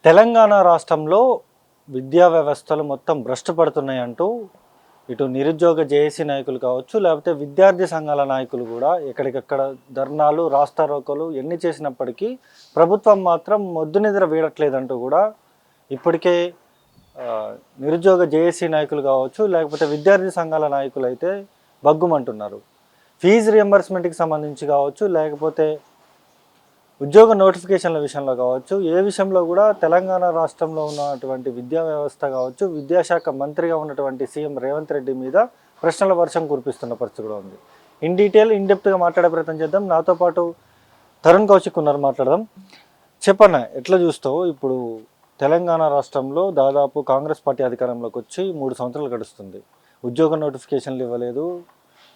తెలంగాణ రాష్ట్రంలో విద్యా వ్యవస్థలు మొత్తం భ్రష్టు పడుతున్నాయంటూ ఇటు నిరుద్యోగ జేఏసీ నాయకులు కావచ్చు, లేకపోతే విద్యార్థి సంఘాల నాయకులు కూడా ఎక్కడికక్కడ ధర్నాలు, రాస్తారోకోలు ఎన్ని చేసినప్పటికీ ప్రభుత్వం మాత్రం మొద్దు నిద్ర వీడట్లేదంటూ కూడా ఇప్పటికే నిరుద్యోగ జేఏసీ నాయకులు కావచ్చు, లేకపోతే విద్యార్థి సంఘాల నాయకులు అయితే బగ్గుమంటున్నారు. ఫీజు రియంబర్స్మెంట్కి సంబంధించి కావచ్చు, లేకపోతే ఉద్యోగ నోటిఫికేషన్ల విషయంలో కావచ్చు, ఏ విషయంలో కూడా తెలంగాణ రాష్ట్రంలో ఉన్నటువంటి విద్యా వ్యవస్థ కావచ్చు, విద్యాశాఖ మంత్రిగా ఉన్నటువంటి సీఎం రేవంత్ రెడ్డి మీద ప్రశ్నల వర్షం కురిపిస్తున్న పరిస్థితి కూడా ఉంది. ఇన్ డీటెయిల్ ఇన్డెప్త్గా మాట్లాడే ప్రయత్నం చేద్దాం. నాతో పాటు తరుణ్ కౌశిక్ ఉన్నారు, మాట్లాడదాం. చెప్పన్న, ఎట్లా చూస్తావు? ఇప్పుడు తెలంగాణ రాష్ట్రంలో దాదాపు కాంగ్రెస్ పార్టీ అధికారంలోకి వచ్చి 3 సంవత్సరాలు గడుస్తుంది. ఉద్యోగ నోటిఫికేషన్లు ఇవ్వలేదు,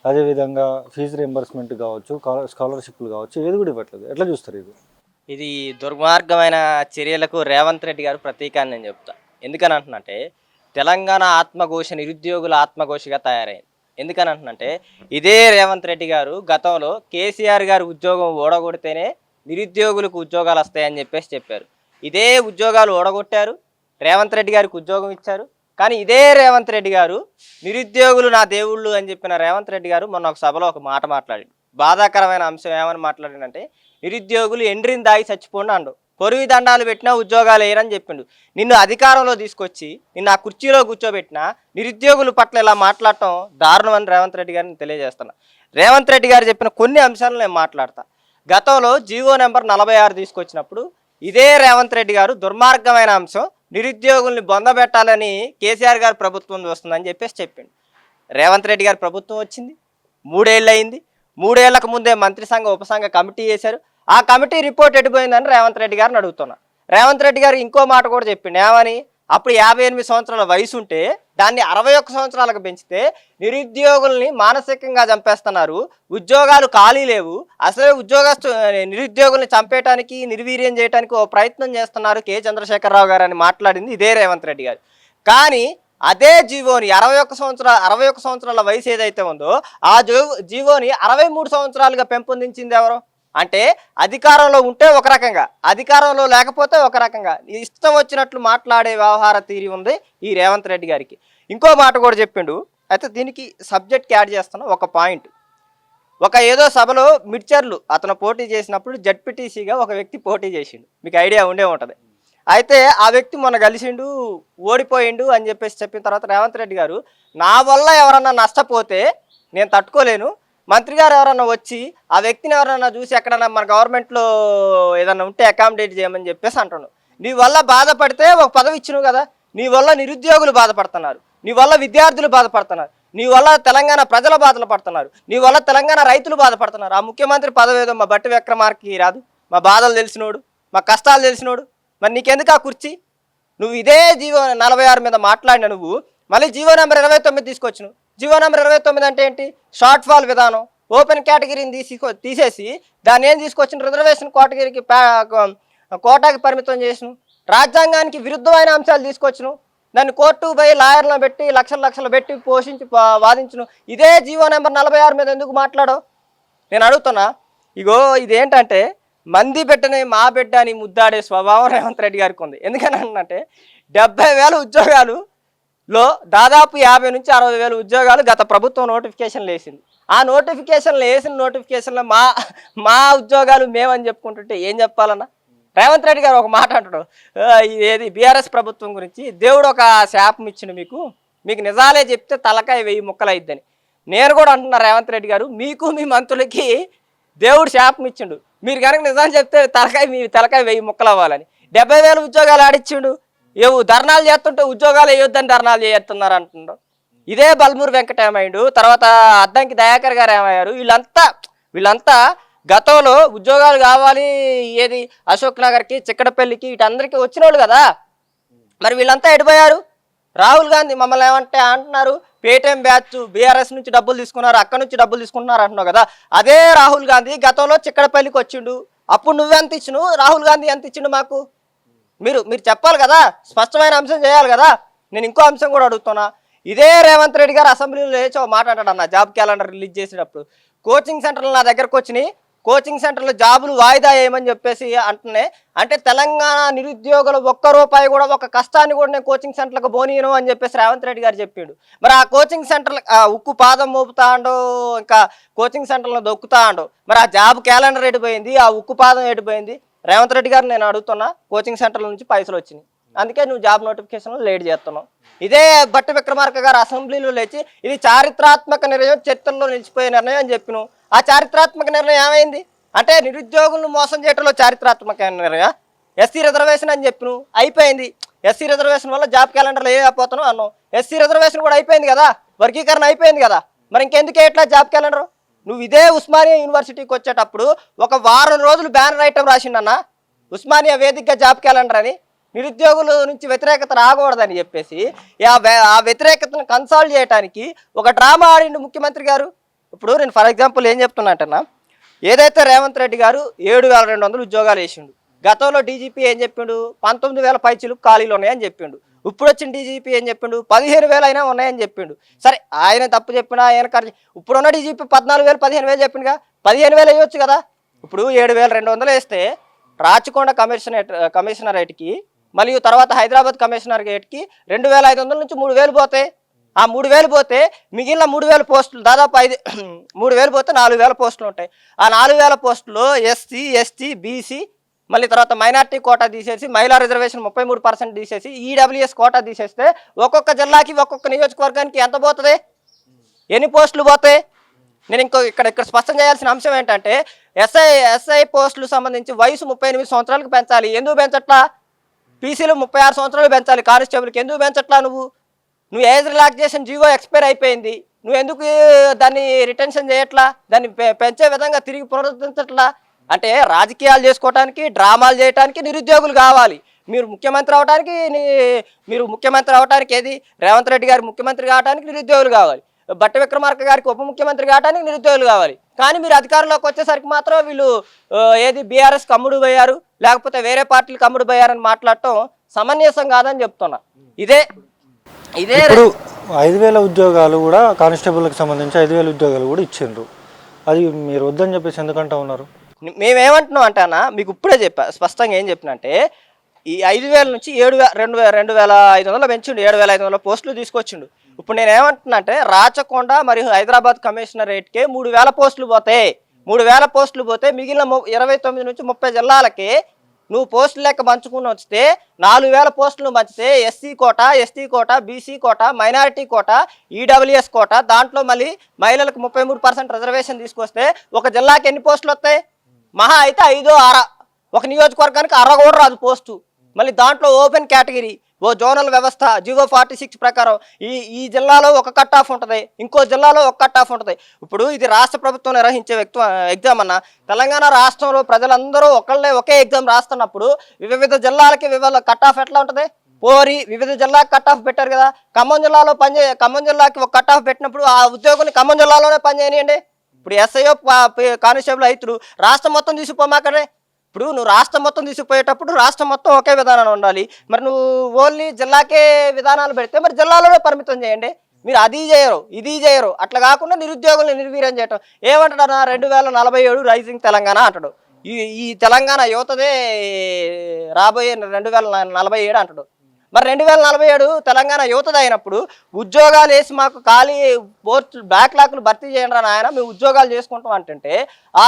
అదేవిధంగా ఫీజు రియంబర్స్మెంట్ కావచ్చు, స్కాలర్షిప్లు కావచ్చు, ఏది కూడా ఇవ్వట్లేదు. ఎట్లా చూస్తారు ఇది దుర్మార్గమైన చర్యలకు రేవంత్ రెడ్డి గారు ప్రతీక అని నేను చెప్తా. ఎందుకని అంటున్నంటే తెలంగాణ ఆత్మఘోష నిరుద్యోగుల ఆత్మఘోషగా తయారైంది. ఎందుకని అంటున్నంటే ఇదే రేవంత్ రెడ్డి గారు గతంలో కేసీఆర్ గారు ఉద్యోగం ఓడగొడితేనే నిరుద్యోగులకు ఉద్యోగాలు వస్తాయని చెప్పారు. ఇదే ఉద్యోగాలు ఓడగొట్టారు, రేవంత్ రెడ్డి గారికి ఉద్యోగం ఇచ్చారు. కానీ ఇదే రేవంత్ రెడ్డి గారు నిరుద్యోగులు నా దేవుళ్ళు అని చెప్పిన రేవంత్ రెడ్డి గారు మొన్న ఒక సభలో ఒక మాట మాట్లాడి బాధాకరమైన అంశం ఏమని మాట్లాడిందంటే, నిరుద్యోగులు ఎండ్రిని దాగి చచ్చిపోండి అండు, కొరివి దండాలు పెట్టినా ఉద్యోగాలు వేయరని చెప్పిండు. నిన్ను అధికారంలో తీసుకొచ్చి నిన్ను ఆ కుర్చీలో కూర్చోబెట్టినా నిరుద్యోగుల పట్ల ఇలా మాట్లాడటం దారుణం అని రేవంత్ రెడ్డి గారిని తెలియజేస్తున్నా. రేవంత్ రెడ్డి గారు చెప్పిన కొన్ని అంశాలను నేను మాట్లాడతా. గతంలో జీవో నెంబర్ 46 తీసుకొచ్చినప్పుడు ఇదే రేవంత్ రెడ్డి గారు దుర్మార్గమైన అంశం, నిరుద్యోగుల్ని బొందబెట్టాలని కేసీఆర్ గారు ప్రభుత్వం వస్తుందని చెప్పిండు. రేవంత్ రెడ్డి గారి ప్రభుత్వం వచ్చింది, 3 ఏళ్ళు అయింది. 3 ఏళ్లకు ముందే మంత్రి సంఘ ఉపసంఘ కమిటీ చేశారు. ఆ కమిటీ రిపోర్ట్ ఎడిపోయిందని రేవంత్ రెడ్డి గారిని అడుగుతున్నా. రేవంత్ రెడ్డి గారు ఇంకో మాట కూడా చెప్పిండు. ఏమని? అప్పుడు 58 సంవత్సరాల వయసు ఉంటే దాన్ని 61 సంవత్సరాలకు పెంచితే నిరుద్యోగుల్ని మానసికంగా చంపేస్తున్నారు, ఉద్యోగాలు ఖాళీ లేవు, అసలే నిరుద్యోగుల్ని చంపేయటానికి నిర్వీర్యం చేయడానికి ఓ ప్రయత్నం చేస్తున్నారు కె చంద్రశేఖరరావు గారు అని మాట్లాడింది ఇదే రేవంత్ రెడ్డి గారు. కానీ అదే జీవోని 61 సంవత్సరాల వయసు ఏదైతే ఉందో ఆ జీవోని 63 సంవత్సరాలుగా పెంపొందించింది ఎవరు? అంటే అధికారంలో ఉంటే ఒక రకంగా, అధికారంలో లేకపోతే ఒక రకంగా ఇష్టం వచ్చినట్లు మాట్లాడే వ్యవహార తీరి ఉంది ఈ రేవంత్ రెడ్డి గారికి. ఇంకో మాట కూడా చెప్పిండు. అయితే దీనికి సబ్జెక్ట్కి యాడ్ చేస్తున్నా ఒక పాయింట్. ఏదో సభలో మిడ్చర్లు అతను పోటీ చేసినప్పుడు జడ్పీటీసీగా ఒక వ్యక్తి పోటీ చేసిండు, మీకు ఐడియా ఉండే ఉంటుంది. అయితే ఆ వ్యక్తి మొన్న కలిసిండు, ఓడిపోయిండు అని చెప్పిన తర్వాత రేవంత్ రెడ్డి గారు, నా వల్ల ఎవరన్నా నష్టపోతే నేను తట్టుకోలేను, మంత్రి గారు ఎవరన్నా వచ్చి ఆ వ్యక్తిని ఎవరన్నా చూసి ఎక్కడన్నా మన గవర్నమెంట్లో ఏదన్నా ఉంటే అకామిడేట్ చేయమని చెప్పేసి అంటున్నాను. నీ వల్ల బాధపడితే ఒక పదవి ఇచ్చినావు కదా, నీ వల్ల నిరుద్యోగులు బాధపడుతున్నారు, నీ వల్ల విద్యార్థులు బాధపడుతున్నారు, నీ వల్ల తెలంగాణ ప్రజలు బాధలు పడుతున్నారు, నీ వల్ల తెలంగాణ రైతులు బాధపడుతున్నారు. ఆ ముఖ్యమంత్రి పదవి ఏదో మా బట్టి విక్రమార్కి రాదు, మా బాధలు తెలిసినోడు, మా కష్టాలు తెలిసినోడు, మరి నీకెందుకు ఆ కుర్చీ? నువ్వు ఇదే జీవో 46 మీద మాట్లాడిన నువ్వు మళ్ళీ జీవో నెంబర్ 29 తీసుకొచ్చినావు. జీవో నెంబర్ 29 అంటే ఏంటి? షార్ట్ ఫాల్ విధానం. ఓపెన్ కేటగిరీని తీసేసి దాన్ని ఏం తీసుకొచ్చిన, రిజర్వేషన్ కేటగిరీకి కోటాకి పరిమితం చేసినావు. రాజ్యాంగానికి విరుద్ధమైన అంశాలు తీసుకొచ్చినావు. దాన్ని కోర్టు పోయి లాయర్లను పెట్టి లక్షలు పెట్టి పోషించి వాదించును. ఇదే జీవో నెంబర్ 46 మీద ఎందుకు మాట్లాడవు? నేను అడుగుతున్నా. ఇగో ఇదేంటంటే మంది బిడ్డని మా బిడ్డ అని ముద్దాడే స్వభావం రేవంత్ రెడ్డి గారికి ఉంది. ఎందుకని అంటే 70,000 ఉద్యోగాలులో దాదాపు 50 నుంచి 60,000 ఉద్యోగాలు గత ప్రభుత్వం నోటిఫికేషన్లు వేసింది. ఆ నోటిఫికేషన్లో మా ఉద్యోగాలు మేమని చెప్పుకుంటుంటే ఏం చెప్పాలన్నా? రేవంత్ రెడ్డి గారు ఒక మాట అంటాడు, ఏది బీఆర్ఎస్ ప్రభుత్వం గురించి, దేవుడు ఒక శాపం ఇచ్చిండు మీకు నిజాలే చెప్తే తలకాయ 1000 ముక్కలు అయిద్దని. నేను కూడా అంటున్నా రేవంత్ రెడ్డి గారు, మీకు మీ మంత్రులకి దేవుడు శాపం ఇచ్చిండు, మీరు కనుక నిజాలు చెప్తే మీ తలకాయ 1000 ముక్కలు అవ్వాలని. 70,000 ఉద్యోగాలు ఆడిచ్చిండు. ధర్నాలు చేస్తుంటే ఉద్యోగాలు వేయొద్దని ధర్నాలు చేస్తున్నారు అంటుండ్రు. ఇదే బల్మూరు వెంకట ఏమైండు, తర్వాత అద్దంకి దయాకర్ గారు ఏమయ్యారు? వీళ్ళంతా గతంలో ఉద్యోగాలు కావాలి, ఏది అశోక్ నగర్కి, చిక్కడపల్లికి, వీటందరికీ వచ్చిన వాళ్ళు కదా. మరి వీళ్ళంతా ఎడిపోయారు? రాహుల్ గాంధీ మమ్మల్ని ఏమంటే అంటున్నారు, పేటీఎం బ్యాచ్ బీఆర్ఎస్ నుంచి డబ్బులు తీసుకున్నారు, అక్కడ నుంచి డబ్బులు తీసుకుంటున్నారు అంటున్నావు కదా. అదే రాహుల్ గాంధీ గతంలో చిక్కడపల్లికి వచ్చిండు, అప్పుడు నువ్వెంత ఇచ్చినావు, రాహుల్ గాంధీ ఎంత ఇచ్చిండు మాకు? మీరు చెప్పాలి కదా, స్పష్టమైన అంశం చేయాలి కదా. నేను ఇంకో అంశం కూడా అడుగుతున్నా. ఇదే రేవంత్ రెడ్డి గారు అసెంబ్లీలో లేచి ఒక మాట అంటాడు అన్న, జాబ్ క్యాలెండర్ రిలీజ్ చేసేటప్పుడు, కోచింగ్ సెంటర్లు నా దగ్గరకు వచ్చినాయి, కోచింగ్ సెంటర్లో జాబులు వాయిదా వేయమని చెప్పేసి అంటున్నాయి. అంటే తెలంగాణ నిరుద్యోగులు ఒక్క రూపాయి కూడా ఒక కష్టాన్ని కూడా నేను కోచింగ్ సెంటర్లకు పోనీయను అని చెప్పేసి రేవంత్ రెడ్డి గారు చెప్పిండు. మరి ఆ కోచింగ్ సెంటర్లు ఉక్కు పాదం మోపుతాండో ఇంకా కోచింగ్ సెంటర్లో దొక్కుతాండో, మరి ఆ జాబ్ క్యాలెండర్ ఎడిపోయింది, ఆ ఉక్కు పాదం ఎడిపోయింది? రేవంత్ రెడ్డి గారు నేను అడుగుతున్నా, కోచింగ్ సెంటర్ల నుంచి పైసలు వచ్చినాయి, అందుకే నువ్వు జాబ్ నోటిఫికేషన్లో లేట్ చేస్తున్నావు. ఇదే బట్టి విక్రమార్క గారు అసెంబ్లీలో లేచి ఇది చారిత్రాత్మక నిర్ణయం, చరిత్రలో నిలిచిపోయే నిర్ణయం అని చెప్పిన ఆ చారిత్రాత్మక నిర్ణయం ఏమైంది? అంటే నిరుద్యోగులను మోసం చేయడంలో చారిత్రాత్మక నిర్ణయం. ఎస్సీ రిజర్వేషన్ అని చెప్పిన అయిపోయింది. ఎస్సీ రిజర్వేషన్ వల్ల జాబ్ క్యాలెండర్లో వేయకపోతాను అన్నావు. ఎస్సీ రిజర్వేషన్ కూడా అయిపోయింది కదా, వర్గీకరణ అయిపోయింది కదా, మరి ఇంకెందుకే ఎట్లా జాబ్ క్యాలెండర్? నువ్వు ఇదే ఉస్మానియా యూనివర్సిటీకి వచ్చేటప్పుడు ఒక వారం రోజులు బ్యానర్ ఐటమ్ రాసిండన్న, ఉస్మానియా వేదికగా జాబ్ క్యాలెండర్ అని, నిరుద్యోగుల నుంచి వ్యతిరేకత రాకూడదని చెప్పేసి ఆ వ్యతిరేకతను కన్సాల్వ్ చేయడానికి ఒక డ్రామా ఆడిండు ముఖ్యమంత్రి గారు. ఇప్పుడు నేను ఫర్ ఎగ్జాంపుల్ ఏం చెప్తున్నా అంటన్నా, ఏదైతే రేవంత్ రెడ్డి గారు 7,200 ఉద్యోగాలు వేసిండు, గతంలో డీజీపీ ఏం చెప్పిండు 19,000 పైచీలకు ఖాళీలు ఉన్నాయని చెప్పిండు. ఇప్పుడు వచ్చిన డీజీపీ ఏం చెప్పిండు 15,000 అయినా ఉన్నాయని చెప్పిండు. సరే ఆయన తప్పు చెప్పినా ఆయన ఇప్పుడున్న డీజీపీ 14,000 15,000 చెప్పిండుగా, 15,000 వేయొచ్చు కదా. ఇప్పుడు 7,200 వేస్తే రాచకొండ కమిషనరేట్కి మరియు తర్వాత హైదరాబాద్ కమిషనరేట్కి 2,500 నుంచి 3,000 పోతాయి. ఆ 3,000 పోతే మిగిలిన 3,000 పోస్టులు దాదాపు 3,000 పోతే 4,000 పోస్టులు ఉంటాయి. ఆ 4,000 పోస్టులు ఎస్సీ ఎస్టీ బీసీ మళ్ళీ తర్వాత మైనార్టీ కోటా తీసేసి మహిళా రిజర్వేషన్ 33% తీసేసి ఈడబ్ల్యూఎస్ కోటా తీసేస్తే ఒక్కొక్క జిల్లాకి ఒక్కొక్క నియోజకవర్గానికి ఎంత పోతుంది, ఎన్ని పోస్టులు పోతాయి? నేను ఇక్కడ స్పష్టం చేయాల్సిన అంశం ఏంటంటే ఎస్ఐ పోస్టులకు సంబంధించి వయసు 38 సంవత్సరాలకు పెంచాలి. ఎందుకు పెంచట్లా? పీసీలు 36 సంవత్సరాలు పెంచాలి. కానిస్టేబుల్కి ఎందుకు పెంచట్లా? నువ్వు ఏజ్ రిలాక్సేషన్ జీవో ఎక్స్పైర్ అయిపోయింది, నువ్వు ఎందుకు దాన్ని రిటెన్షన్ చేయట్లా? దాన్ని పెంచే విధంగా తిరిగి పునరుద్ధరించట్లా? అంటే రాజకీయాలు చేసుకోవడానికి, డ్రామాలు చేయడానికి నిరుద్యోగులు కావాలి. మీరు ముఖ్యమంత్రి అవడానికి ఏది రేవంత్ రెడ్డి గారు ముఖ్యమంత్రి కావడానికి నిరుద్యోగులు కావాలి, బట్టి విక్రమార్క గారికి ఉప ముఖ్యమంత్రి కావడానికి నిరుద్యోగులు కావాలి. కానీ మీరు అధికారంలోకి వచ్చేసరికి మాత్రం వీళ్ళు ఏది బీఆర్ఎస్ కమ్ముడు పోయారు లేకపోతే వేరే పార్టీలు కమ్ముడు పోయారని మాట్లాడటం సమంజసం కాదని చెప్తున్నా. ఇదే ఇప్పుడు 5,000 ఉద్యోగాలు కూడా కానిస్టేబుల్కి సంబంధించి 5,000 ఉద్యోగాలు కూడా ఇచ్చిండ్రు, అది మీరు వద్దని చెప్పేసి ఎందుకంటా ఉన్నారు? మేమేమంటున్నాం అంటే అన్న, మీకు ఇప్పుడే చెప్పా స్పష్టంగా ఏం చెప్పిన అంటే ఈ 5,000 నుంచి 2,500 పెంచిండు, 7,500 పోస్టులు తీసుకొచ్చిండు. ఇప్పుడు నేను ఏమంటున్నా అంటే రాచకొండ మరియు హైదరాబాద్ కమిషనరేట్కే 3,000 పోస్టులు పోతాయి. 3,000 పోస్టులు పోతే మిగిలిన 29 నుంచి 30 జిల్లాలకి నువ్వు పోస్టులు లెక్క పంచుకుని వస్తే 4,000 పోస్టులు పంచితే ఎస్సీ కోట, ఎస్టీ కోట, బీసీ కోట, మైనారిటీ కోట, ఈడబ్ల్యూఎస్ కోట, దాంట్లో మళ్ళీ మహిళలకు 33% రిజర్వేషన్ తీసుకొస్తే ఒక జిల్లాకి ఎన్ని పోస్టులు వస్తాయి? మహా అయితే 5 6, ఒక నియోజకవర్గానికి 6 కూడా రాదు పోస్టు. మళ్ళీ దాంట్లో ఓపెన్ కేటగిరీ, ఓ జోనల్ వ్యవస్థ జీవో 46 ప్రకారం ఈ జిల్లాలో ఒక కట్ ఆఫ్ ఉంటుంది, ఇంకో జిల్లాలో ఒక కట్ ఆఫ్ ఉంటుంది. ఇప్పుడు ఇది రాష్ట్ర ప్రభుత్వం నిర్వహించే ఎగ్జామ్ అన్న, తెలంగాణ రాష్ట్రంలో ప్రజలందరూ ఒకే ఎగ్జామ్ రాస్తున్నప్పుడు వివిధ జిల్లాలకి వివిధ కట్ ఆఫ్ ఎట్లా ఉంటుంది? వివిధ జిల్లాకి కట్ ఆఫ్ పెట్టారు కదా. ఖమ్మం జిల్లాకి ఒక కట్ ఆఫ్ పెట్టినప్పుడు ఆ ఉద్యోగుని ఖమ్మం జిల్లాలోనే పనిచేయనియండి. ఇప్పుడు ఎస్ఐఓ కానిస్టేబుల్ రైతులు రాష్ట్రం మొత్తం తీసుకుపోమాకడే. ఇప్పుడు నువ్వు రాష్ట్రం మొత్తం తీసుకుపోయేటప్పుడు రాష్ట్రం మొత్తం ఒకే విధానం ఉండాలి. మరి నువ్వు ఓన్లీ జిల్లాకే విధానాలు పెడితే మరి జిల్లాలోనే పరిమితం చేయండి. మీరు అది చేయరు, ఇది చేయరు. అట్లా కాకుండా నిరుద్యోగులను నిర్వీర్యం చేయటం. ఏమంటాడు 2047 రైజింగ్ తెలంగాణ అంటాడు. ఈ తెలంగాణ యువతదే రాబోయే 2047 అంటాడు. మరి 2047 తెలంగాణ యువతది అయినప్పుడు ఉద్యోగాలు వేసి మాకు ఖాళీ బ్యాక్లాగ్లు భర్తీ చేయండి అని ఆయన మేము ఉద్యోగాలు చేసుకుంటాం అంటుంటే ఆ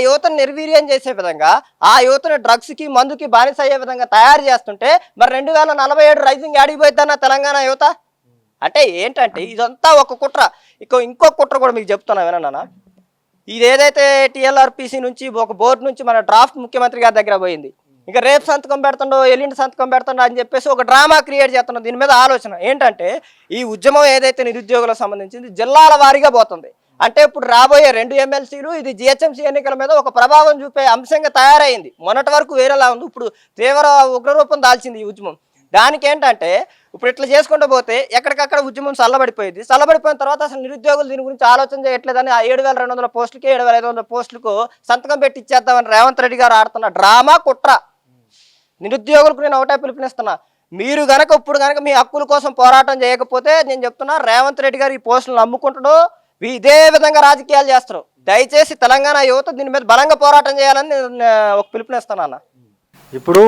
యువతను నిర్వీర్యం చేసే విధంగా, ఆ యువతను డ్రగ్స్కి మందుకి బానిస అయ్యే విధంగా తయారు చేస్తుంటే మరి 2047 రైజింగ్ ఆడిపోయిద్దన్న తెలంగాణ యువత. అంటే ఏంటంటే ఇదంతా ఒక కుట్ర. ఇంకో కుట్ర కూడా మీకు చెప్తున్నా వినన్నా. ఇది ఏదైతే టీఎల్ఆర్పిసి నుంచి ఒక బోర్డు నుంచి మన డ్రాఫ్ట్ ముఖ్యమంత్రి గారి దగ్గర పోయింది, ఇంకా రేపు సంతకం పెడుతుండో ఎల్లుండి సంతకం పెడుతుండో అని చెప్పేసి ఒక డ్రామా క్రియేట్ చేస్తున్నాం. దీని మీద ఆలోచన ఏంటంటే ఈ ఉద్యమం ఏదైతే నిరుద్యోగులకు సంబంధించింది జిల్లాల వారీగా పోతుంది. అంటే ఇప్పుడు రాబోయే 2 ఎమ్మెల్సీలు ఇది జిహెచ్ఎంసీ ఎన్నికల మీద ఒక ప్రభావం చూపే అంశంగా తయారైంది. మొన్నటి వరకు వేరేలా ఉంది, ఇప్పుడు తీవ్ర ఉగ్రరూపం దాల్చింది ఈ ఉద్యమం. దానికి ఏంటంటే ఇప్పుడు ఇట్లా చేసుకుంటూ పోతే ఎక్కడికక్కడ ఉద్యమం చల్లబడిపోయింది. చల్లబడిపోయిన తర్వాత అసలు నిరుద్యోగులు దీని గురించి ఆలోచన చేయట్లేదని ఆ 7,200 పోస్టులకి 7,500 పోస్టులకు సంతకం పెట్టి ఇచ్చేద్దామని రేవంత్ రెడ్డి గారు ఆడుతున్న డ్రామా కుట్ర. నిరుద్యోగులకు నేను ఒకటే పిలుపునిస్తున్నా, మీరు ఇప్పుడు గనక మీ హక్కుల కోసం పోరాటం చేయకపోతే నేను చెప్తున్నా రేవంత్ రెడ్డి గారు ఈ పోస్టులను నమ్ముకుంటాడు, ఇదే విధంగా రాజకీయాలు చేస్తారు. దయచేసి తెలంగాణ యువత దీని మీద బలంగా పోరాటం చేయాలని నేను ఒక పిలుపునిస్తాను అన్న. ఇప్పుడు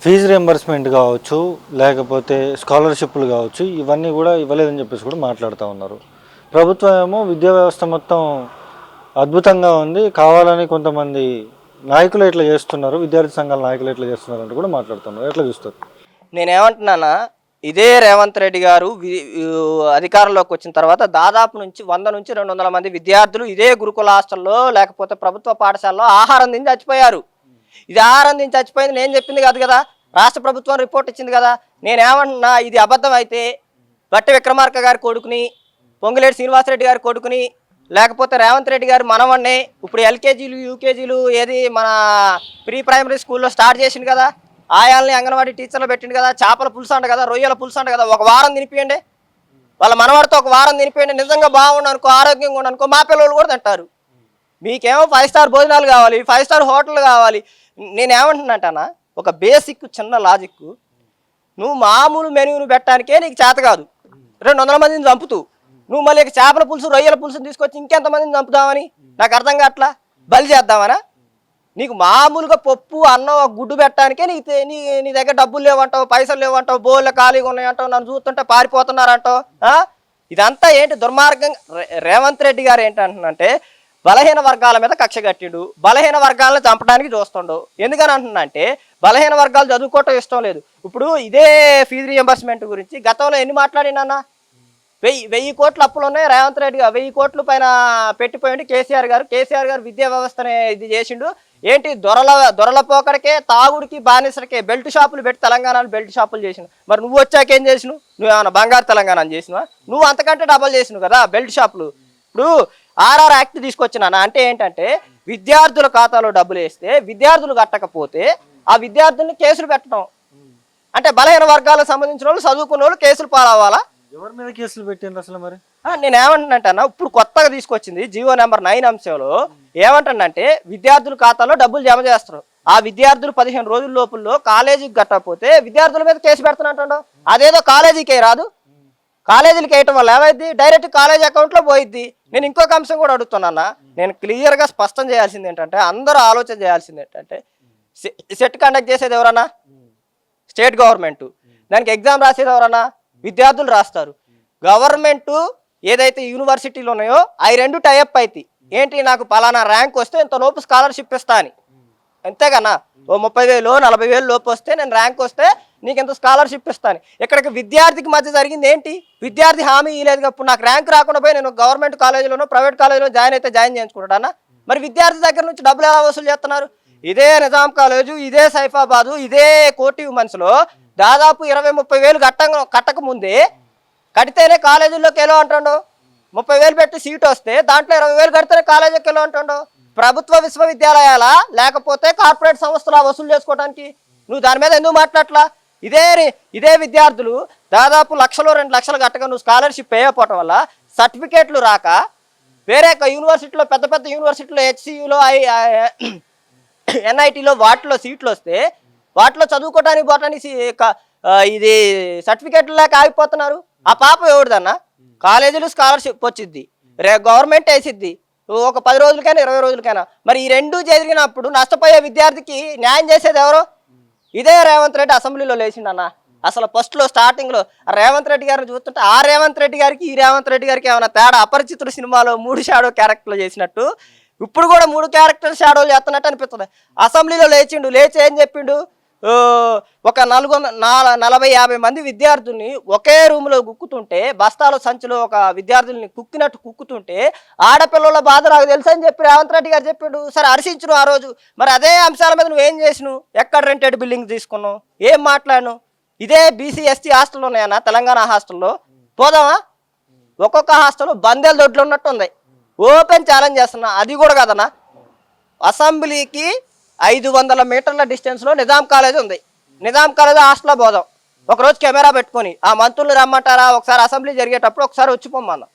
ఫీజు రియంబర్స్మెంట్ కావచ్చు, లేకపోతే స్కాలర్షిప్లు కావచ్చు, ఇవన్నీ కూడా ఇవ్వలేదని చెప్పేసి కూడా మాట్లాడుతూ ఉన్నారు. ప్రభుత్వం ఏమో విద్యా వ్యవస్థ మొత్తం అద్భుతంగా ఉంది, కావాలని కొంతమంది నాయకులు ఎట్లా చేస్తున్నారు, విద్యార్థి సంఘాల నాయకులు ఎట్లా చేస్తున్నారు అంటూ కూడా మాట్లాడుతున్నారు. ఎట్లా చూస్తారు? నేనేమంటున్నానా, ఇదే రేవంత్ రెడ్డి గారు అధికారంలోకి వచ్చిన తర్వాత దాదాపు 100 నుంచి 200 మంది విద్యార్థులు ఇదే గురుకుల హాస్టల్లో లేకపోతే ప్రభుత్వ పాఠశాలలో ఆహారం తిని చచ్చిపోయారు. ఇది ఆహారం తిని చచ్చిపోయింది నేను చెప్పింది కాదు కదా, రాష్ట్ర ప్రభుత్వం రిపోర్ట్ ఇచ్చింది కదా. నేనేమంటున్నా, ఇది అబద్ధం అయితే బట్టి విక్రమార్క గారి కొడుకుని, పొంగులేటి శ్రీనివాసరెడ్డి గారి కొడుకుని, లేకపోతే రేవంత్ రెడ్డి గారు మనవన్నే ఇప్పుడు ఎల్కేజీలు యూకేజీలు ఏది మన ప్రీ ప్రైమరీ స్కూల్లో స్టార్ట్ చేసిండు కదా, ఆయాల్ని అంగన్వాడీ టీచర్లు పెట్టిండు కదా, చేపల పులుసు అంట కదా, రొయ్యల పులుసు అంట కదా, ఒక వారం తినిపియండి, వాళ్ళ మనవాడితో ఒక వారం తినిపియండి, నిజంగా బాగుండు అనుకో, ఆరోగ్యంగా ఉండు అనుకో, మా పిల్లలు కూడా తింటారు. మీకేమో 5 స్టార్ భోజనాలు కావాలి, 5 స్టార్ హోటల్ కావాలి. నేనేమంటున్నాంటనా, ఒక బేసిక్ చిన్న లాజిక్, నువ్వు మామూలు మెనూను పెట్టడానికే నీకు చేత కాదు, 200 మందిని చంపుతూ నువ్వు మళ్ళీ చేపల పులుసు రొయ్యల పులుసుని తీసుకొచ్చి ఇంకెంతమందిని చంపుదామని నాకు అర్థం కావట్లా. బలి చేద్దామనా? నీకు మామూలుగా పప్పు అన్నం గుడ్డు పెట్టడానికే నీ దగ్గర డబ్బులు లేవంటావు, పైసలు లేవంటావు, బోళ్ళ ఖాళీగా ఉన్నాయంటావు, నన్ను చూస్తుంటే పారిపోతున్నారంటావు. ఇదంతా ఏంటి దుర్మార్గం? రేవంత్ రెడ్డి గారు ఏంటంటున్నంటే బలహీన వర్గాల మీద కక్ష కట్టిండు, బలహీన వర్గాలను చంపడానికి చూస్తుండు. ఎందుకని అంటున్నా అంటే బలహీన వర్గాలు చదువుకోవటం ఇష్టం లేదు. ఇప్పుడు ఇదే ఫీజు రియంబర్స్మెంట్ గురించి గతంలో ఎన్ని మాట్లాడినా, 1000 కోట్ల అప్పులు ఉన్నాయి రేవంత్ రెడ్డి గారు, 1000 కోట్లు పైన పెట్టిపోయింది కేసీఆర్ గారు విద్యా వ్యవస్థనే ఇది చేసిండు. ఏంటి దొరల పోకడికే, తాగుడికి, బానిసలకే బెల్ట్ షాపులు పెట్టి తెలంగాణలో బెల్ట్ షాపులు చేసినావు. మరి నువ్వు వచ్చాకేం చేసినావు? నువ్వు ఏమన్నా బంగారు తెలంగాణ అని చేసినావా? నువ్వు అంతకంటే డబల్ చేసినావు కదా బెల్ట్ షాపులు. ఇప్పుడు ఆర్ఆర్ యాక్ట్ తీసుకొచ్చినా అంటే ఏంటంటే విద్యార్థుల ఖాతాలో డబ్బులు వేస్తే విద్యార్థులు కట్టకపోతే ఆ విద్యార్థుల్ని కేసులు పెట్టడం. అంటే బలహీన వర్గాలకు సంబంధించిన వాళ్ళు, చదువుకున్న వాళ్ళు కేసులు పాలవ్వాలా? ఎవరి మీద కేసులు పెట్టిండ్రు అసలు? మరి నేను ఏమంటున్నా, ఇప్పుడు కొత్తగా తీసుకొచ్చింది జీవో నెంబర్ 9 అంశంలో ఏమంటానంటే విద్యార్థుల ఖాతాలో డబ్బులు జమ చేస్తారు. ఆ విద్యార్థులు 15 రోజుల లోపుల్లో కాలేజీకి కట్టకపోతే విద్యార్థుల మీద కేసు పెడుతున్నట్టు. అదేదో కాలేజీకే రాదు, కాలేజీలకి వేయటం వల్ల ఏమైంది? డైరెక్ట్ కాలేజ్ అకౌంట్లో పోయిద్ది. నేను ఇంకొక అంశం కూడా అడుగుతున్నా, నేను క్లియర్గా స్పష్టం చేయాల్సింది ఏంటంటే, అందరూ ఆలోచన చేయాల్సింది ఏంటంటే, సెట్ కండక్ట్ చేసేది ఎవరన్నా? State government. దానికి ఎగ్జామ్ రాసేది ఎవరన్నా? విద్యార్థులు రాస్తారు. గవర్నమెంట్ ఏదైతే యూనివర్సిటీలు ఉన్నాయో అవి 2 టైఅప్ అవుతాయి. ఏంటి, నాకు పలానా ర్యాంక్ వస్తే ఇంత లోపు స్కాలర్షిప్ ఇస్తా అని, అంతేగానా ఓ 30,000 40,000 లోపు వస్తే నేను ర్యాంక్ వస్తే నీకు ఎంత స్కాలర్షిప్ ఇస్తాను. ఇక్కడికి విద్యార్థికి మధ్య జరిగింది ఏంటి? విద్యార్థి హామీ ఇవ్వలేదు. ఇప్పుడు నాకు ర్యాంక్ రాకుండా పోయి నేను గవర్నమెంట్ కాలేజీలోనో ప్రైవేట్ కాలేజీలో జాయిన్ అయితే జాయిన్ చేయించుకుంటానా? మరి విద్యార్థి దగ్గర నుంచి డబ్బులు ఎలా వసూలు చేస్తున్నారు? ఇదే నిజాం కాలేజు, ఇదే సైఫాబాదు, ఇదే కోటి ఉమెన్స్లో దాదాపు 20-30 వేలు కట్టక ముందే కడితేనే కాలేజీల్లోకి ఎలా అంటాడు. 30 వేలు పెట్టి సీట్ వస్తే దాంట్లో 20 వేలు కడితేనే కాలేజీకి ఎలా అంటాడు. ప్రభుత్వ విశ్వవిద్యాలయాల లేకపోతే కార్పొరేట్ సంస్థల వసూలు చేసుకోవడానికి నువ్వు దాని మీద ఎందుకు మాట్లాడట్లా? ఇదే విద్యార్థులు దాదాపు 1,00,000 2 లక్షలు కట్టగా నువ్వు స్కాలర్షిప్ వేయకపోవటం వల్ల సర్టిఫికేట్లు రాక వేరే యూనివర్సిటీలో పెద్ద యూనివర్సిటీలో హెచ్సియులో ఎన్ఐటీలో వాటిలో సీట్లు వస్తే వాటిలో చదువుకోవడానికి పోవటానికి ఇది సర్టిఫికేట్లు లేక ఆగిపోతున్నారు. ఆ పాప ఎవరిదన్నా? కాలేజీలు స్కాలర్షిప్ వచ్చిద్ది, గవర్నమెంట్ వేసిద్ది ఒక 10 రోజులకైనా 20 రోజులకైనా. మరి ఈ 2 జరిగినప్పుడు నష్టపోయే విద్యార్థికి న్యాయం చేసేది ఎవరు? ఇదే రేవంత్ రెడ్డి అసెంబ్లీలో లేచిండన్న. అసలు ఫస్ట్లో స్టార్టింగ్లో రేవంత్ రెడ్డి గారిని చూస్తుంటే ఆ రేవంత్ రెడ్డి గారికి ఈ రేవంత్ రెడ్డి గారికి ఏమైనా తేడా? అపరిచితుడు సినిమాలో 3 షాడో క్యారెక్టర్లు చేసినట్టు ఇప్పుడు కూడా 3 క్యారెక్టర్ షాడోలు చేస్తున్నట్టు అనిపిస్తుంది. అసెంబ్లీలో లేచి ఏం చెప్పిండు? ఒక 40-50 మంది విద్యార్థుల్ని ఒకే రూమ్లో కుక్కుతుంటే, బస్తాల సంచిలో ఒక విద్యార్థుల్ని కుక్కినట్టు కుక్కుతుంటే ఆడపిల్లల బాధ నాకు తెలుసు అని చెప్పి రేవంత్ రెడ్డి గారు చెప్పిండు. సరే హర్షించును ఆ రోజు. మరి అదే అంశాల మీద నువ్వేం చేసినావు? ఎక్కడ రెంటెడ్ బిల్డింగ్ తీసుకున్నావు? ఏం మాట్లాడను? ఇదే బీసీ ఎస్టీ హాస్టల్ ఉన్నాయన్నా తెలంగాణ హాస్టల్లో, పోదామా? ఒక్కొక్క హాస్టల్ బందేల దొడ్లు ఉన్నట్టు ఉంది. ఓపెన్ ఛాలెంజ్ చేస్తున్నా. అది కూడా కదన్నా, అసెంబ్లీకి 500 మీటర్ల డిస్టెన్స్లో నిజాం కాలేజ్ ఉంది. నిజాం కాలేజ్ హాస్టల్లో పోదాం. ఒకరోజు కెమెరా పెట్టుకొని ఆ మంత్రులు రమ్మంటారా, ఒకసారి అసెంబ్లీ జరిగేటప్పుడు ఒకసారి వచ్చిపోమన్నా.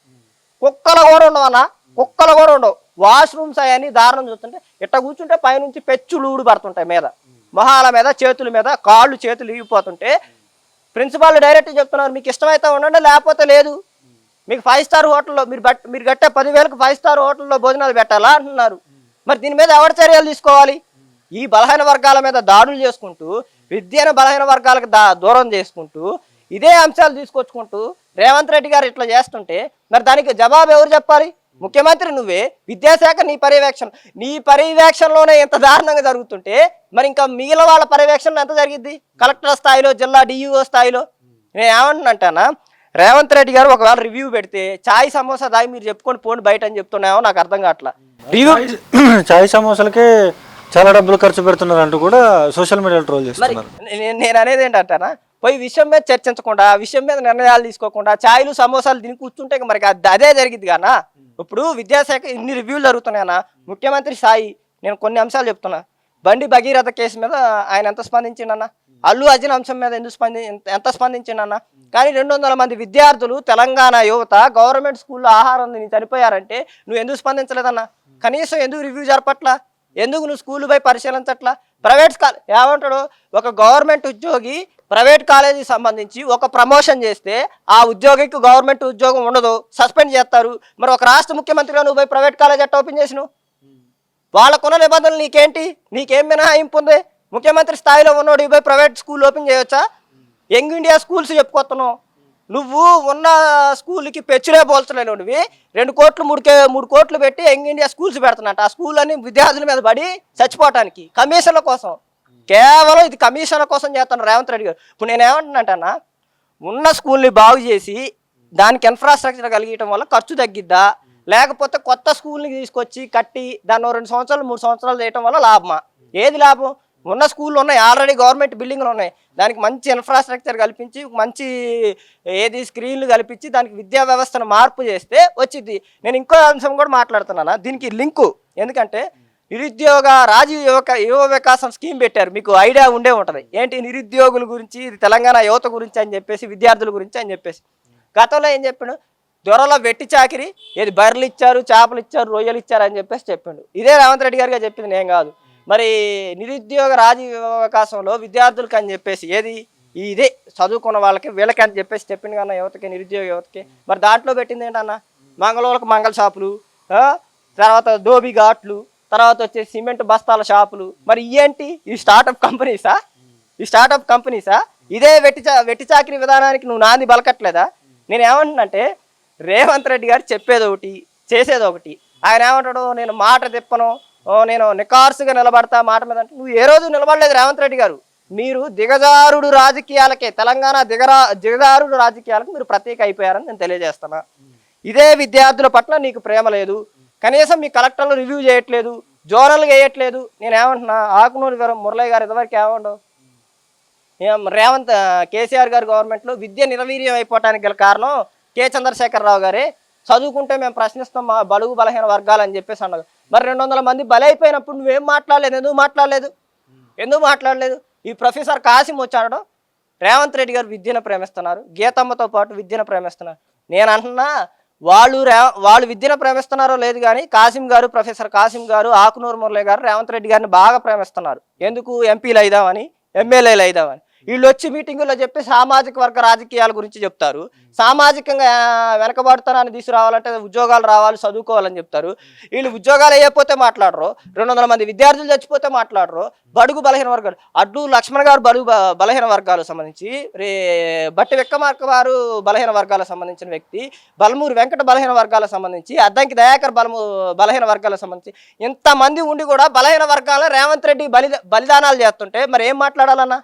కుక్కలు కూడా ఉండవన్నా, కుక్కలు కూడా ఉండవు. వాష్రూమ్స్ అవన్నీ దారుణం చూస్తుంటే ఇట్ట కూర్చుంటే పైనుంచి పెచ్చులు ఊడి పడుతుంటాయి మీద, మొహాల మీద, చేతుల మీద, కాళ్ళు చేతులు ఇగిపోతుంటే ప్రిన్సిపాల్ డైరెక్ట్ చెప్తున్నారు, మీకు ఇష్టమైతే ఉండండి లేకపోతే లేదు. మీకు 5 స్టార్ హోటల్లో మీరు కట్టే 10,000కు 5 స్టార్ హోటల్లో భోజనాలు పెట్టాలా అంటున్నారు. మరి దీని మీద ఎవరు చర్యలు తీసుకోవాలి? ఈ బలహీన వర్గాల మీద దాడులు చేసుకుంటూ, విద్యను బలహీన వర్గాలకు దూరం చేసుకుంటూ, ఇదే అంశాలు తీసుకొచ్చుకుంటూ రేవంత్ రెడ్డి గారు ఇట్లా చేస్తుంటే మరి దానికి జవాబు ఎవరు చెప్పాలి? ముఖ్యమంత్రి నువ్వే, విద్యాశాఖ నీ పర్యవేక్షణలోనే ఎంత దారుణంగా జరుగుతుంటే మరి ఇంకా మిగిలిన వాళ్ళ పర్యవేక్షణ ఎంత జరిగిద్ది? కలెక్టర్ స్థాయిలో, జిల్లా డిఈఓ స్థాయిలో. నేను ఏమంటున్నాంటానా, రేవంత్ రెడ్డి గారు ఒకవేళ రివ్యూ పెడితే చాయ్ సమోసా దాగి మీరు చెప్పుకొని పోండి బయట అని చెప్తున్నామో నాకు అర్థం కావట్లా. రివ్యూ చాయ్ సమోసాలకే చాలా డబ్బులు ఖర్చు పెడుతున్నారు అంటూ కూడా సోషల్ మీడియాలో ట్రోల్ చేస్తున్నారు. నేను అనేది ఏంటంటానా, పోయి విషయం మీద చర్చించకుండా, విషయం మీద నిర్ణయాలు తీసుకోకుండా చాయ్లు సమోసాలు తిని కూర్చుంటే మరి అదే జరిగింది కానా. ఇప్పుడు విద్యాశాఖ ఇన్ని రివ్యూలు జరుగుతున్నాయన్నా, ముఖ్యమంత్రి స్థాయి నేను కొన్ని అంశాలు చెప్తున్నా. బండి భగీరథ కేసు మీద ఆయన ఎంత స్పందించిండన్నా? అల్లు అర్జున్ అంశం మీద ఎంత స్పందించిండన్నా? కానీ 200 మంది విద్యార్థులు, తెలంగాణ యువత గవర్నమెంట్ స్కూల్లో ఆహారం తిని చనిపోయారంటే నువ్వు ఎందుకు స్పందించలేదన్నా? కనీసం ఎందుకు రివ్యూ జరపట్లా? ఎందుకు నువ్వు స్కూల్ పోయి పరిశీలించట్లా? ప్రైవేట్ ఏమంటాడు, ఒక గవర్నమెంట్ ఉద్యోగి ప్రైవేట్ కాలేజీకి సంబంధించి ఒక ప్రమోషన్ చేస్తే ఆ ఉద్యోగికి గవర్నమెంట్ ఉద్యోగం ఉండదు, సస్పెండ్ చేస్తారు. మరి ఒక రాష్ట్ర ముఖ్యమంత్రిగా నువ్వు పోయి ప్రైవేట్ కాలేజ్ ఎట్లా ఓపెన్ చేసినావు? వాళ్ళకున్న నిబంధనలు నీకేం మినహాయింపు ఉంది? ముఖ్యమంత్రి స్థాయిలో ఉన్నోడు పోయి ప్రైవేట్ స్కూల్ ఓపెన్ చేయవచ్చా? యంగ్ ఇండియా స్కూల్స్ చెప్పుకొస్తున్నావు. నువ్వు ఉన్న స్కూల్కి పెచ్చులే పోల్చలేనివి 2 కోట్లు 3 కోట్లు పెట్టి యంగ్ ఇండియా స్కూల్స్ పెడుతున్నట్టు. ఆ స్కూల్ అని విద్యార్థుల మీద పడి చచ్చిపోవటానికి కమిషన్ల కోసం, కేవలం ఇది కమిషన్ల కోసం చేస్తాను రేవంత్ రెడ్డి గారు. ఇప్పుడు నేను ఏమంటున్నాంటన్నా, ఉన్న స్కూల్ని బాగు చేసి దానికి ఇన్ఫ్రాస్ట్రక్చర్ కలిగటం వల్ల ఖర్చు తగ్గిద్దా, లేకపోతే కొత్త స్కూల్ని తీసుకొచ్చి కట్టి దాన్ని 2 సంవత్సరాలు 3 సంవత్సరాలు చేయటం వల్ల లాభమా? ఏది లాభం? ఉన్న స్కూళ్ళు ఉన్నాయి, ఆల్రెడీ గవర్నమెంట్ బిల్డింగ్లు ఉన్నాయి, దానికి మంచి ఇన్ఫ్రాస్ట్రక్చర్ కల్పించి మంచి స్క్రీన్లు కల్పించి దానికి విద్యా వ్యవస్థను మార్పు చేస్తే వచ్చింది. నేను ఇంకో అంశం కూడా మాట్లాడుతున్నాను, దీనికి లింకు. ఎందుకంటే నిరుద్యోగ రాజీవ్ యువ వికాసం స్కీమ్ పెట్టారు, మీకు ఐడియా ఉండే ఉంటుంది. ఏంటి? నిరుద్యోగుల గురించి, ఇది తెలంగాణ యువత గురించి అని చెప్పేసి, విద్యార్థుల గురించి అని చెప్పేసి. గతంలో ఏం చెప్పాడు? దొరల వెట్టి చాకిరి, ఏది బర్రెలు ఇచ్చారు, చేపలు ఇచ్చారు, రొయ్యలు ఇచ్చారు అని చెప్పేసి చెప్పిండు. ఇదే రేవంత్ రెడ్డి గారిగా చెప్పింది, నేను కాదు. మరి నిరుద్యోగ రాజీవ్ అవకాశంలో విద్యార్థులకి అని చెప్పేసి ఏది ఇదే చదువుకున్న వాళ్ళకి వీళ్ళకి అని చెప్పేసి చెప్పింది కన్నా యువతకి, నిరుద్యోగ యువతకి. మరి దాంట్లో పెట్టింది ఏంటన్నా? మంగళూరులకు మంగళ షాపులు, తర్వాత దోబి ఘాట్లు, తర్వాత వచ్చే సిమెంట్ బస్తాల షాపులు. మరి ఏంటి? ఈ స్టార్టప్ కంపెనీసా? ఇదే వెట్టి చాకిరీ విధానానికి నువ్వు నాంది బలకట్లేదా? నేను ఏమంటున్నంటే, రేవంత్ రెడ్డి గారు చెప్పేది ఒకటి, చేసేది ఒకటి. ఆయన ఏమంటాడు, నేను మాట తిప్పను, నేను నికార్సుగా నిలబడతా మాట మీద. అంటే నువ్వు ఏ రోజు నిలబడలేదు రేవంత్ రెడ్డి గారు. మీరు దిగజారుడు రాజకీయాలకే, తెలంగాణ దిగజారుడు రాజకీయాలకు మీరు ప్రత్యేక అయిపోయారని నేను తెలియజేస్తున్నా. ఇదే విద్యార్థుల పట్ల నీకు ప్రేమ లేదు, కనీసం మీ కలెక్టర్లు రివ్యూ చేయట్లేదు, జోనల్గా వేయట్లేదు. నేను ఏమంటున్నా, ఆకునూరి మురళయ్య గారు ఇంతవరకు ఏమండవు? కేసీఆర్ గారు గవర్నమెంట్లో విద్య నిర్వీర్యం అయిపోవటానికి గల కారణం కె చంద్రశేఖరరావు గారే. చదువుకుంటే మేము ప్రశ్నిస్తాం మా బడుగు బలహీన వర్గాలు అని చెప్పేసి అన్నారు. మరి 200 మంది బలైపోయినప్పుడు నువ్వేం మాట్లాడలేదు? ఎందుకు మాట్లాడలేదు? ఈ ప్రొఫెసర్ కాసిం వచ్చాడు, రేవంత్ రెడ్డి గారు విద్యను ప్రేమిస్తున్నారు, గీతమ్మతో పాటు విద్యను ప్రేమిస్తున్నారు. నేను అంటున్నా, వాళ్ళు విద్యను ప్రేమిస్తున్నారో లేదు కానీ ప్రొఫెసర్ కాసిం గారు, ఆకునూరు మురళి గారు రేవంత్ రెడ్డి గారిని బాగా ప్రేమిస్తున్నారు. ఎందుకు? ఎంపీలు అయిదామని, ఎమ్మెల్యేలు అయిదామని. వీళ్ళు వచ్చి మీటింగుల్లో చెప్పి సామాజిక వర్గ రాజకీయాల గురించి చెప్తారు. సామాజికంగా వెనకబడతానని తీసుకురావాలంటే ఉద్యోగాలు రావాలి, చదువుకోవాలని చెప్తారు. వీళ్ళు ఉద్యోగాలు వేయకపోతే మాట్లాడరు, 200 మంది విద్యార్థులు చచ్చిపోతే మాట్లాడరు. బడుగు బలహీన వర్గాలు, అడ్డు లక్ష్మణ్ గారు బడుగు బలహీన వర్గాలకు సంబంధించి, బట్టి విక్రమార్క వారు బలహీన వర్గాలకు సంబంధించిన వ్యక్తి, బలమూరి వెంకట బలహీన వర్గాలకు సంబంధించి, అద్దంకి దయాకర్ బలహీన వర్గాలకు సంబంధించి, ఇంతమంది ఉండి కూడా బలహీన వర్గాల రేవంత్ రెడ్డి బలిదానాలు చేస్తుంటే మరి ఏం మాట్లాడాలన్నా?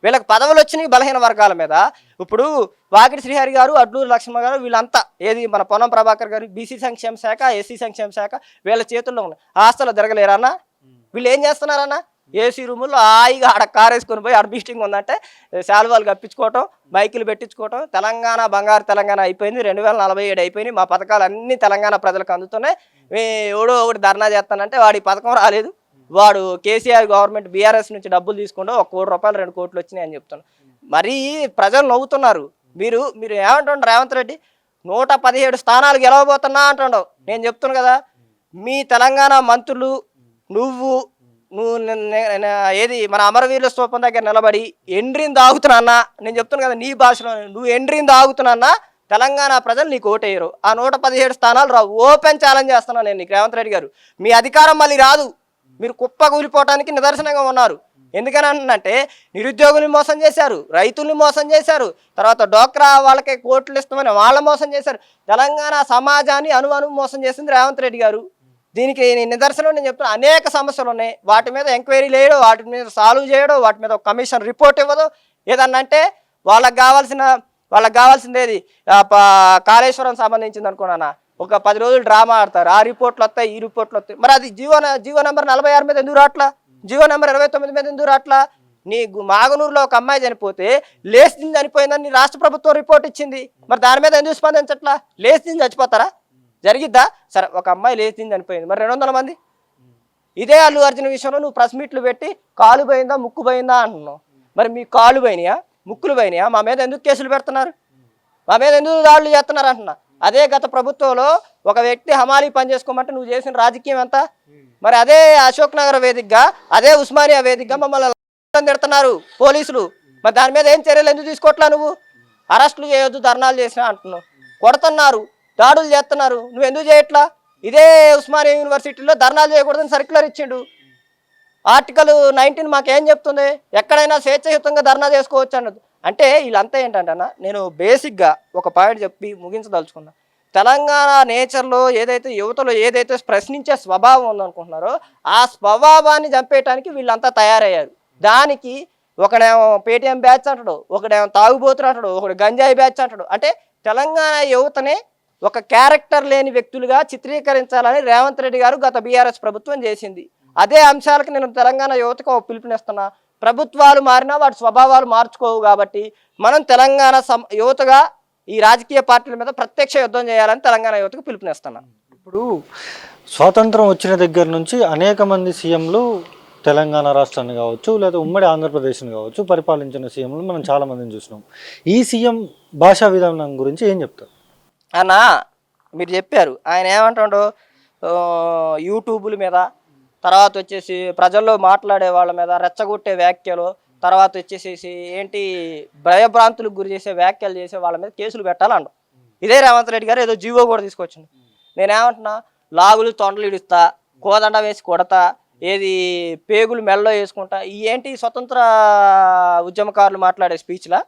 వీళ్ళకి పదవులు వచ్చినాయి బలహీన వర్గాల మీద. ఇప్పుడు వాకిటి శ్రీహరి గారు, అడ్లూరు లక్ష్మణ గారు, వీళ్ళంతా ఏది మన పొన్నం ప్రభాకర్ గారు, బీసీ సంక్షేమ శాఖ, ఎస్సీ సంక్షేమ శాఖ వీళ్ళ చేతుల్లో ఉన్నాయి. ఆస్తులు జరగలేరన్నా? వీళ్ళు ఏం చేస్తున్నారన్నా? ఏసీ రూముల్లో హాయిగా ఆడ కారు వేసుకొని పోయి ఆడ మీటింగ్ ఉందంటే శాలువాలు కప్పించుకోవటం, మైకులు పెట్టించుకోవటం. తెలంగాణ బంగారు తెలంగాణ అయిపోయింది, 2047 అయిపోయింది, మా పథకాలు అన్నీ తెలంగాణ ప్రజలకు అందుతున్నాయి. ఎవడో ఒకటి ధర్నా చేస్తానంటే వాడి పథకం రాలేదు, వాడు కేసీఆర్ గవర్నమెంట్ బీఆర్ఎస్ నుంచి డబ్బులు తీసుకుంటూ 1 కోటి రూపాయలు 2 కోట్లు వచ్చినాయి అని చెప్తున్నాను. మరీ ప్రజలు నవ్వుతున్నారు. మీరు ఏమంటుండ్రు? రేవంత్ రెడ్డి 117 స్థానాలు గెలవబోతున్నా అంటుండవు. నేను చెప్తున్నాను కదా, మీ తెలంగాణ మంత్రులు నువ్వు ఏది మన అమరవీరుల స్తూపం దగ్గర నిలబడి ఎండ్రీని తాగుతున్నా, నేను చెప్తున్నాను కదా నీ భాషలో, నువ్వు ఎండ్రీని తాగుతున్నా తెలంగాణ ప్రజలు నీకు ఓటేయరు. ఆ 117 స్థానాలు రావు. ఓపెన్ ఛాలెంజ్ చేస్తున్నాను నేను నీకు రేవంత్ రెడ్డి గారు. మీ అధికారం మళ్ళీ రాదు. మీరు కుప్పకూలిపోవటానికి నిదర్శనంగా ఉన్నారు. ఎందుకని అంటే నిరుద్యోగుల్ని మోసం చేశారు, రైతుల్ని మోసం చేశారు, తర్వాత డోక్రా వాళ్ళకి కోట్లు ఇస్తామని వాళ్ళ మోసం చేశారు. తెలంగాణ సమాజాన్ని అణువణువు మోసం చేసింది రేవంత్ రెడ్డి గారు. దీనికి నిదర్శనం నేను చెప్తున్నా. అనేక సమస్యలు ఉన్నాయి. వాటి మీద ఎంక్వైరీ చేయడం, వాటి మీద సాల్వ్ చేయడం, వాటి మీద ఒక కమిషన్ రిపోర్ట్ ఇవ్వదు. ఏదన్నా అంటే వాళ్ళకి కావాల్సిందేది కాళేశ్వరం సంబంధించింది అనుకున్నానా, ఒక 10 రోజులు డ్రామా ఆడతారు. ఆ రిపోర్ట్లు వస్తాయి, ఈ రిపోర్ట్లు వస్తాయి. మరి అది జీవో నెంబర్ 46 మీద ఎందుకు రాట్లా, జీవో నెంబర్ 29 మీద ఎందుకు రాట్లా? నీ మాగనూరులో ఒక అమ్మాయి చనిపోతే లేచి చనిపోయిందని రాష్ట్ర ప్రభుత్వం రిపోర్ట్ ఇచ్చింది. మరి దాని మీద ఎందుకు స్పందించట్లా? లేచి చచ్చిపోతారా? జరిగిద్దా? సరే, ఒక అమ్మాయి లేచి చనిపోయింది, మరి 200 మంది. ఇదే అల్లు అర్జున్ విషయంలో నువ్వు ప్రెస్ మీట్లు పెట్టి కాలు పోయిందా ముక్కు పోయిందా అంటున్నావు. మరి మీ కాలు పోయినాయా, ముక్కులు పోయినాయా? మా మీద ఎందుకు కేసులు పెడుతున్నారు? మా మీద ఎందుకు దాడులు చేస్తున్నారు అంటున్నా. అదే గత ప్రభుత్వంలో ఒక వ్యక్తి హమాలీ పని చేసుకోమంటే నువ్వు చేసిన రాజకీయం ఎంత? మరి అదే అశోక్ నగర్ వేదికగా, అదే ఉస్మానియా వేదికగా మమ్మల్ని తిడుతున్నారు పోలీసులు. మరి దాని మీద ఏం చర్యలు ఎందుకు తీసుకోవట్లా? నువ్వు అరెస్టులు చేయొద్దు, ధర్నాలు చేసినా అంటున్నావు. కొడుతున్నారు, దాడులు చేస్తున్నారు, నువ్వు ఎందుకు చేయట్లా? ఇదే ఉస్మానియా యూనివర్సిటీలో ధర్నాలు చేయకూడదని సర్క్యులర్ ఇచ్చిండు. ఆర్టికల్ 19 మాకేం చెప్తుంది? ఎక్కడైనా స్వేచ్ఛయుతంగా ధర్నా చేసుకోవచ్చు అన్నది. అంటే వీళ్ళంతా ఏంటంటే అన్న, నేను బేసిక్గా ఒక పాయింట్ చెప్పి ముగించదలుచుకున్నా. తెలంగాణ నేచర్లో ఏదైతే యువతలో ఏదైతే ప్రశ్నించే స్వభావం ఉందనుకుంటున్నారో ఆ స్వభావాన్ని చంపేయటానికి వీళ్ళంతా తయారయ్యారు. దానికి ఒకడేమో పేటీఎం బ్యాచ్ అంటాడు, ఒకడేమో తాగుబోతులు అంటాడు, ఒకడు గంజాయి బ్యాచ్ అంటాడు. అంటే తెలంగాణ యువతనే ఒక క్యారెక్టర్ లేని వ్యక్తులుగా చిత్రీకరించాలని రేవంత్ రెడ్డి గారు గత బీఆర్ఎస్ ప్రభుత్వం చేసింది. అదే అంశాలకు నేను తెలంగాణ యువతకు పిలుపునిస్తున్నా. ప్రభుత్వాలు మారినా వాటి స్వభావాలు మార్చుకోవు. కాబట్టి మనం తెలంగాణ యువతగా ఈ రాజకీయ పార్టీల మీద ప్రత్యక్ష యుద్ధం చేయాలని తెలంగాణ యువతకు పిలుపునిస్తున్నా. ఇప్పుడు స్వాతంత్రం వచ్చిన దగ్గర నుంచి అనేక మంది సీఎంలు తెలంగాణ రాష్ట్రాన్ని కావచ్చు లేదా ఉమ్మడి ఆంధ్రప్రదేశ్ని కావచ్చు పరిపాలించిన సీఎంలు మనం చాలా మందిని చూసినాం. ఈ సీఎం భాషా విధానం గురించి ఏం చెప్తారు అన్న? మీరు చెప్పారు, ఆయన ఏమంటాడో యూట్యూబుల మీద, తర్వాత వచ్చేసి ప్రజల్లో మాట్లాడే వాళ్ళ మీద రెచ్చగొట్టే వ్యాఖ్యలు, తర్వాత వచ్చేసేసి ఏంటి భయభ్రాంతులకు గురి చేసే వ్యాఖ్యలు చేసే వాళ్ళ మీద కేసులు పెట్టాలంట. ఇదే రేవంత్ రెడ్డి గారు ఏదో జీవో కూడా తీసుకొచ్చింది. నేనేమంటున్నా, లాగులు తొండలు ఇడుస్తా, కోదండ వేసి కొడతా, ఏది పేగులు మెల్లో వేసుకుంటా, ఈ ఏంటి స్వతంత్ర ఉద్యమకారులు మాట్లాడే స్పీచ్లా?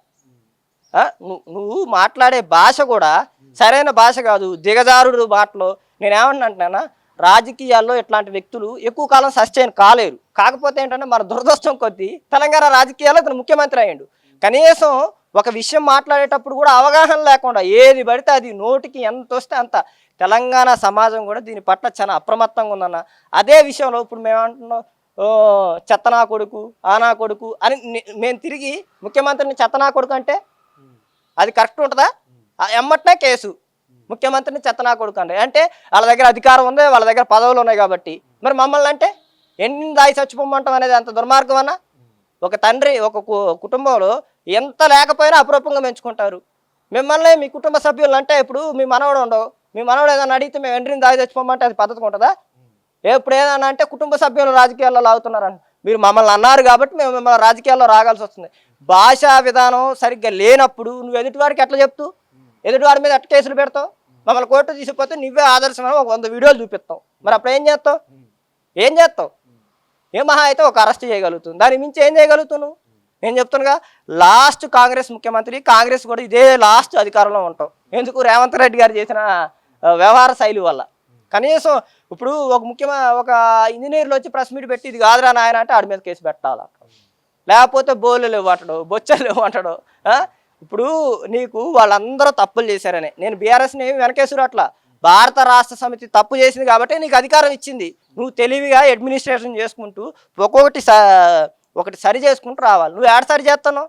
నువ్వు మాట్లాడే భాష కూడా సరైన భాష కాదు, దిగజారుడు మాటలు. నేనేమంటున్నా, రాజకీయాల్లో ఇట్లాంటి వ్యక్తులు ఎక్కువ కాలం సస్టైన్ కాలేరు. కాకపోతే ఏంటంటే మన దురదృష్టం కొద్దీ తెలంగాణ రాజకీయాల్లో ఇతను ముఖ్యమంత్రి అయ్యిండు. కనీసం ఒక విషయం మాట్లాడేటప్పుడు కూడా అవగాహన లేకుండా ఏది పడితే అది నోటికి ఎంత వస్తే అంత. తెలంగాణ సమాజం కూడా దీని పట్ల చాలా అప్రమత్తంగా ఉందన్న. అదే విషయంలో ఇప్పుడు మేమంటున్నాం, చెత్తనా కొడుకు, ఆనా కొడుకు అని మేము తిరిగి ముఖ్యమంత్రిని చెత్తనా కొడుకు అంటే అది కరెక్ట్ ఉంటుందా? ఎమ్మటనే కేసు, ముఖ్యమంత్రిని చెత్తనా కొడుకు అంటే వాళ్ళ దగ్గర అధికారం ఉంది, వాళ్ళ దగ్గర పదవులు ఉన్నాయి కాబట్టి. మరి మమ్మల్ని అంటే ఎన్ని దాయి చచ్చిపోమంటాం అనేది అంత దుర్మార్గం అన్న. ఒక తండ్రి ఒక కుటుంబంలో ఎంత లేకపోయినా అపురూపంగా పెంచుకుంటారు. మిమ్మల్ని మీ కుటుంబ సభ్యులు అంటే ఇప్పుడు మీ మనవడు ఉండవు, మీ మనవడు ఏదైనా అడిగితే మేము వెంటనే దాయి చచ్చిపోమంటే అది పద్ధతి ఉంటుందా? ఎప్పుడు ఏదన్నా అంటే కుటుంబ సభ్యులు రాజకీయాల్లో లాగుతున్నారని మీరు మమ్మల్ని అన్నారు కాబట్టి మేము మిమ్మల్ని రాజకీయాల్లో రాగాల్సి వస్తుంది. భాషా విధానం సరిగ్గా లేనప్పుడు నువ్వు ఎదుటివాడికి ఎట్లా చెప్తూ, ఎదుటివాడి మీద ఎట్లా కేసులు పెడతావు? మమ్మల్ని కోర్టు తీసుకుపోతే నువ్వే ఆదర్శమైన ఒక 100 వీడియోలు చూపిస్తావు. మరి అప్పుడు ఏం చేస్తావు? ఏ మహా అయితే ఒక అరెస్ట్ చేయగలుగుతుంది, దాని మించి ఏం చేయగలుగుతావు? నేను చెప్తున్నాగా, లాస్ట్ కాంగ్రెస్ ముఖ్యమంత్రి, కాంగ్రెస్ కూడా ఇదే లాస్ట్ అధికారంలో ఉంటాం. ఎందుకు? రేవంత్ రెడ్డి గారు చేసిన వ్యవహార శైలి వల్ల. కనీసం ఇప్పుడు ఒక ఇంజనీర్లు వచ్చి ప్రెస్ మీట్ పెట్టి ఇది కాదురా నాయన అంటే ఆడి మీద కేసు పెట్టాలి, లేకపోతే బోర్లు ఇవ్వటడు, బొచ్చలు ఇవ్వటడు. ఇప్పుడు నీకు వాళ్ళందరూ తప్పులు చేశారని నేను బీఆర్ఎస్ని వెనకేసురు అట్లా. భారత రాష్ట్ర సమితి తప్పు చేసింది కాబట్టి నీకు అధికారం ఇచ్చింది. నువ్వు తెలివిగా అడ్మినిస్ట్రేషన్ చేసుకుంటూ ఒకటి సరి చేసుకుంటూ రావాలి. నువ్వు ఏడ సరి చేస్తాను?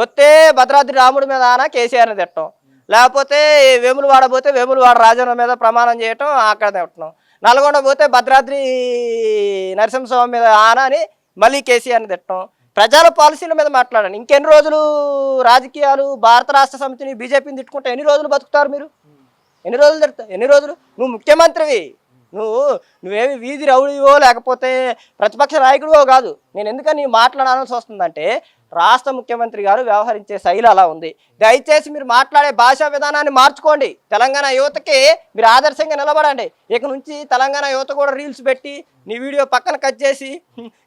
వస్తే భద్రాద్రి రాముడి మీద ఆనా కేసీఆర్ని తిట్టడం, లేకపోతే వేములవాడ పోతే వేములవాడ రాజన్న మీద ప్రమాణం చేయటం అక్కడ తిట్టడం, నల్గొండ పోతే భద్రాద్రి నరసింహస్వామి మీద ఆనా అని మళ్ళీ కేసీఆర్ని తిట్టడం. ప్రజల పాలసీల మీద మాట్లాడండి. ఇంకెన్ని రోజులు రాజకీయాలు భారత రాష్ట్ర సమితిని బీజేపీని తిట్టుకుంటే ఎన్ని రోజులు బతుకుతారు మీరు? ఎన్ని రోజులు తిడతావు? ఎన్ని రోజులు? నువ్వు ముఖ్యమంత్రివి, నువ్వేమి వీధి రౌడీవో లేకపోతే ప్రతిపక్ష నాయకుడివో కాదు. నేను ఎందుకని మాట్లాడాల్సి వస్తుందంటే రాష్ట్ర ముఖ్యమంత్రి గారు వ్యవహరించే శైలి అలా ఉంది. దయచేసి మీరు మాట్లాడే భాషా విధానాన్ని మార్చుకోండి. తెలంగాణ యువతకి మీరు ఆదర్శంగా నిలబడండి. ఇక నుంచి తెలంగాణ యువత కూడా రీల్స్ పెట్టి నీ వీడియో పక్కన కట్ చేసి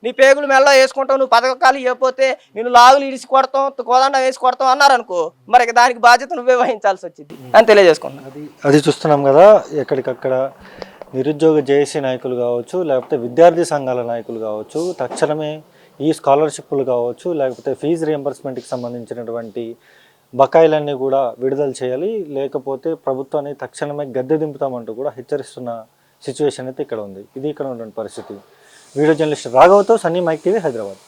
నీ పేగులు మెల్ల వేసుకుంటావు, నువ్వు పథకాలు ఇవ్వకపోతే నేను లాగులు ఇడిసి కొడతాం, కోదండ వేసి కొడతాం అన్నారనుకో, మరి ఇక దానికి బాధ్యత నువ్వే వహించాల్సి వచ్చింది అని తెలియజేసుకుంటున్నాను. అది చూస్తున్నాం కదా, ఎక్కడికక్కడ నిరుద్యోగ జేఏసీ నాయకులు కావచ్చు, లేకపోతే విద్యార్థి సంఘాల నాయకులు కావచ్చు, తక్షణమే ఈ స్కాలర్షిప్లు కావచ్చు, లేకపోతే ఫీజు రియంబర్స్మెంట్కి సంబంధించినటువంటి బకాయిలన్నీ కూడా విడుదల చేయాలి, లేకపోతే ప్రభుత్వాన్ని తక్షణమే గద్దె దింపుతామంటూ కూడా హెచ్చరిస్తున్న సిచ్యువేషన్ అయితే ఇక్కడ ఉంది. ఇది ఇక్కడ ఉన్నటువంటి పరిస్థితి. వీడియో జర్నలిస్ట్ రాఘవతో సన్నీ మైక్ టీవీ, హైదరాబాద్.